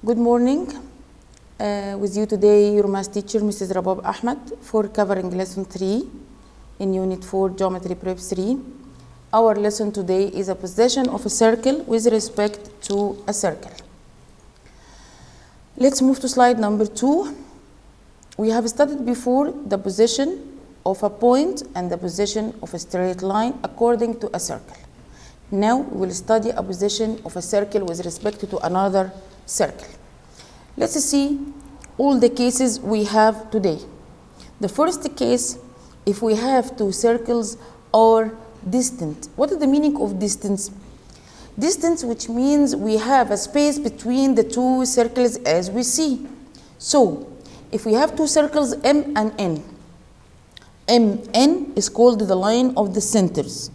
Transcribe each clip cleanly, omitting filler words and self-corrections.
Good morning. With you today, your math teacher, Mrs. Rabab Ahmed, for covering lesson 3 in Unit 4, Geometry Prep 3. Our lesson today is a position of a circle with respect to a circle. Let's move to slide number 2. We have studied before the position of a point and the position of a straight line according to a circle. Now we will study a position of a circle with respect to another circle. Let's see all the cases we have today. The first case, if we have two circles are distant. What is the meaning of distance? Distance, which means we have a space between the two circles as we see. So, if we have two circles M and N, MN is called the line of the centers.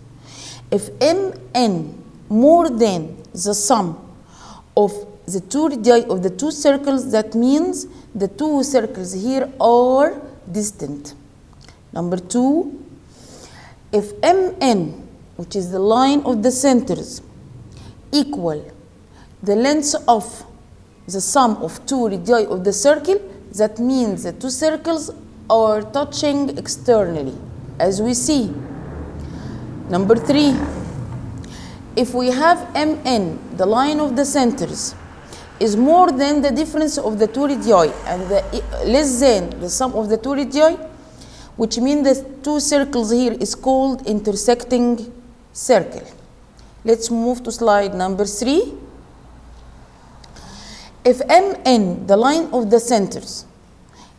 If MN more than the sum of the two radii of the two circles, that means the two circles here are distant. Number 2, if MN, which is the line of the centers, equal the length of the sum of two radii of the circle, that means the two circles are touching externally, as we see. Number 3, if we have MN, the line of the centers, is more than the difference of the two radii and less than the sum of the two radii, which means the two circles here is called intersecting circle. Let's move to slide number 3. If MN, the line of the centers,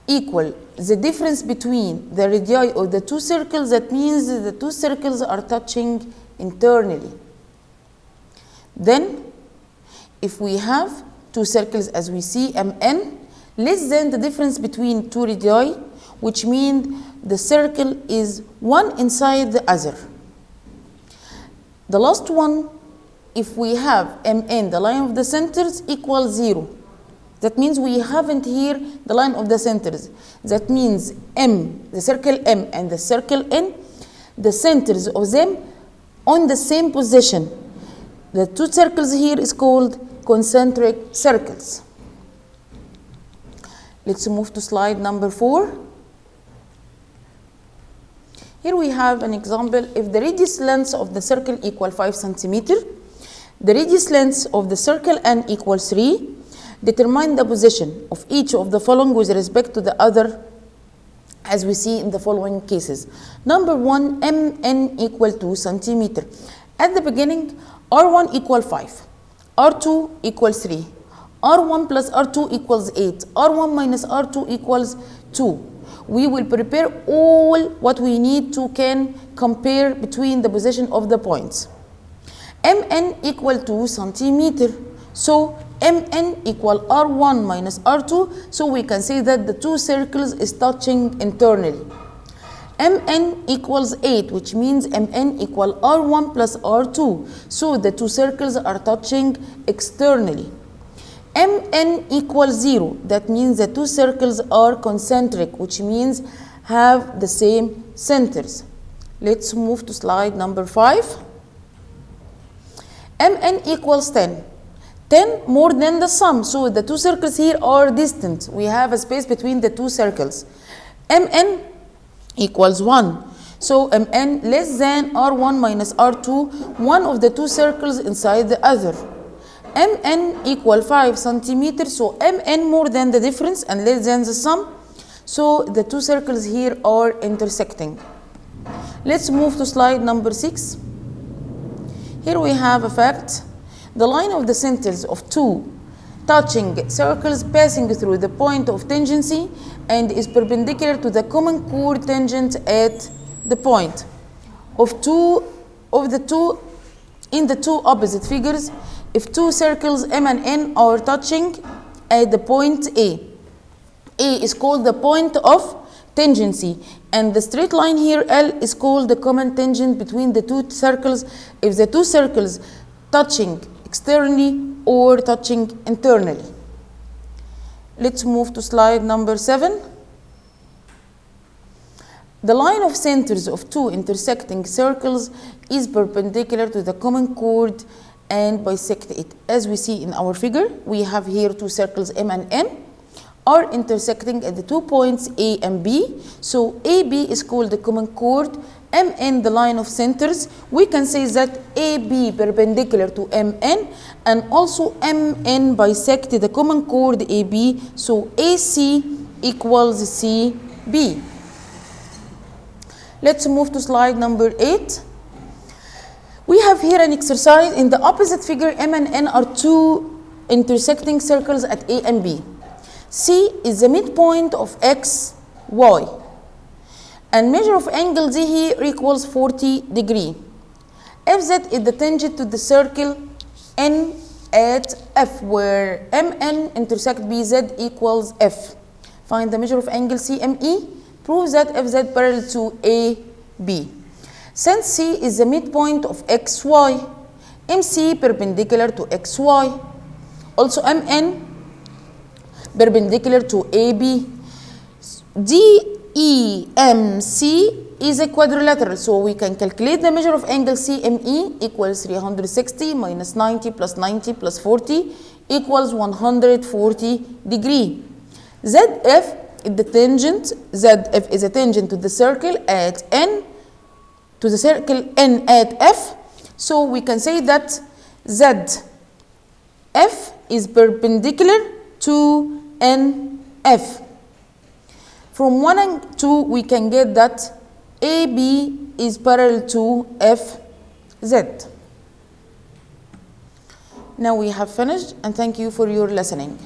equal the difference between the radii of the two circles, that means the two circles are touching internally. Then, if we have two circles as we see MN, less than the difference between two radii, which means the circle is one inside the other. The last one, if we have MN, the line of the centers, equals 0. That means we haven't here the line of the centers. That means M, the circle M and the circle N, the centers of them on the same position. The two circles here is called concentric circles. Let's move to slide number 4. Here we have an example. If the radius length of the circle equal 5 centimeters, the radius length of the circle N equals 3, determine the position of each of the following with respect to the other, as we see in the following cases. Number 1, MN equal 2 centimeters. At the beginning, R1 equal 5, R2 equals 3, R1 plus R2 equals 8, R1 minus R2 equals 2. We will prepare all what we need to can compare between the position of the points. MN equal 2 centimeters. So MN equal R1 minus R2. So we can say that the two circles is touching internally. MN equals 8, which means MN equal R1 plus R2. So the two circles are touching externally. MN equals 0. That means the two circles are concentric, which means have the same centers. Let's move to slide number 5. MN equals 10. 10 more than the sum. So the two circles here are distant. We have a space between the two circles. MN equals 1. So MN less than R1 minus R2, one of the two circles inside the other. MN equal 5 centimeters. So MN more than the difference and less than the sum. So the two circles here are intersecting. Let's move to slide number 6. Here we have a fact. The line of the centers of two touching circles passing through the point of tangency and is perpendicular to the common chord tangent at the point of the two opposite figures. If two circles M and N are touching at the point A is called the point of tangency, and the straight line here L is called the common tangent between the two circles if the two circles touching externally or touching internally. Let's move to slide number 7. The line of centers of two intersecting circles is perpendicular to the common chord and bisect it. As we see in our figure, we have here two circles M and N are intersecting at the 2 points A and B. So AB is called the common chord, MN the line of centers. We can say that AB perpendicular to MN and also MN bisect the common chord AB. So AC equals CB. Let's move to slide number 8. We have here an exercise. In the opposite figure, M and N are two intersecting circles at A and B. C is the midpoint of X, Y. And measure of angle Z here equals 40 degree. FZ is the tangent to the circle N at F, where MN intersect BZ equals F. Find the measure of angle CME. Proves that FZ parallel to AB. Since C is the midpoint of XY, MC perpendicular to XY. Also MN perpendicular to AB. DEMC is a quadrilateral, so we can calculate the measure of angle CME equals 360 minus 90 plus 90 plus 40 equals 140 degree. ZF is the tangent. ZF is a tangent to the circle at N, to the circle N at F. So we can say that ZF is perpendicular to NF. From 1 and 2, we can get that AB is parallel to FZ. Now we have finished, and thank you for your listening.